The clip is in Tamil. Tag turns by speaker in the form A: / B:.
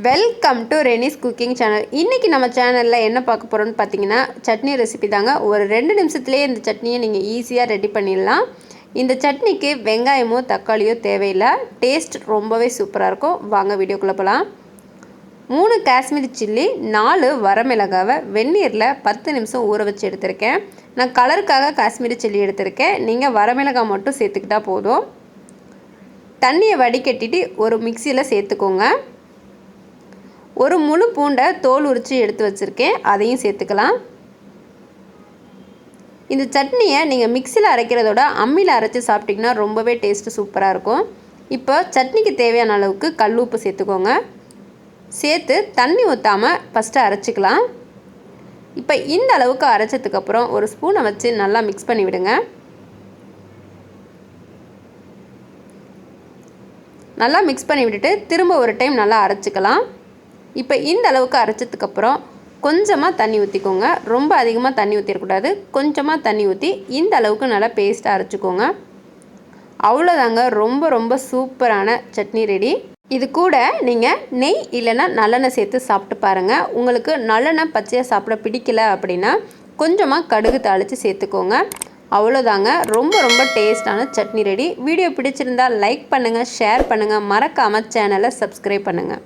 A: Welcome to Reni's cooking channel. இன்றைக்கி நம்ம சேனலில் என்ன பார்க்க போகிறோன்னு பார்த்தீங்கன்னா சட்னி ரெசிபி தாங்க. ஒரு 2 நிமிஷத்துலேயே இந்த சட்னியை நீங்கள் ஈஸியாக ரெடி பண்ணிடலாம். இந்த சட்னிக்கு வெங்காயமோ தக்காளியோ தேவையில்லை. டேஸ்ட் ரொம்பவே சூப்பராக இருக்கும். வாங்க வீடியோக்குள்ளே போகலாம். 3 காஷ்மீரி சில்லி, 4 வரமிளகாவை வெந்நீரில் 10 நிமிஷம் ஊற வச்சு எடுத்திருக்கேன். நான் கலருக்காக காஷ்மீரி சில்லி எடுத்திருக்கேன். நீங்கள் வரமிளகாய் மட்டும் சேர்த்துக்கிட்டா போதும். தண்ணியை வடிகட்டிட்டு ஒரு மிக்சியில் சேர்த்துக்கோங்க. ஒரு முழு பூண்டை தோல் உரித்து எடுத்து வச்சுருக்கேன், அதையும் சேர்த்துக்கலாம். இந்த சட்னியை நீங்கள் மிக்சியில் அரைக்கிறதோட அம்மியில் அரைச்சி சாப்பிட்டிங்கன்னா ரொம்பவே டேஸ்ட்டு சூப்பராக இருக்கும். இப்போ சட்னிக்கு தேவையான அளவுக்கு கல் உப்பு சேர்த்துக்கோங்க. சேர்த்து தண்ணி ஊற்றாமல் ஃபஸ்ட்டு அரைச்சிக்கலாம். இப்போ இந்த அளவுக்கு அரைச்சதுக்கப்புறம் ஒரு ஸ்பூனை வச்சு நல்லா மிக்ஸ் பண்ணி விடுங்க. நல்லா மிக்ஸ் பண்ணி விட்டுட்டு திரும்ப ஒரு டைம் நல்லா அரைச்சிக்கலாம். இப்போ இந்த அளவுக்கு அரைச்சதுக்கப்புறம் கொஞ்சமாக தண்ணி ஊற்றிக்கோங்க. ரொம்ப அதிகமாக தண்ணி ஊற்றிடக்கூடாது. கொஞ்சமாக தண்ணி ஊற்றி இந்த அளவுக்கு நல்லா பேஸ்ட்டாக அரைச்சிக்கோங்க. அவ்வளோதாங்க, ரொம்ப ரொம்ப சூப்பரான சட்னி ரெடி. இது கூட நீங்கள் நெய் இல்லைன்னா நல்லெண்ணெய் சேர்த்து சாப்பிட்டு பாருங்கள். உங்களுக்கு நல்லெண்ணெய் பச்சையாக சாப்பிட பிடிக்கல அப்படின்னா கொஞ்சமாக கடுகு தாளித்து சேர்த்துக்கோங்க. அவ்வளோதாங்க, ரொம்ப ரொம்ப டேஸ்டான சட்னி ரெடி. வீடியோ பிடிச்சிருந்தால் லைக் பண்ணுங்கள், ஷேர் பண்ணுங்கள், மறக்காமல் சேனலை சப்ஸ்கிரைப் பண்ணுங்கள்.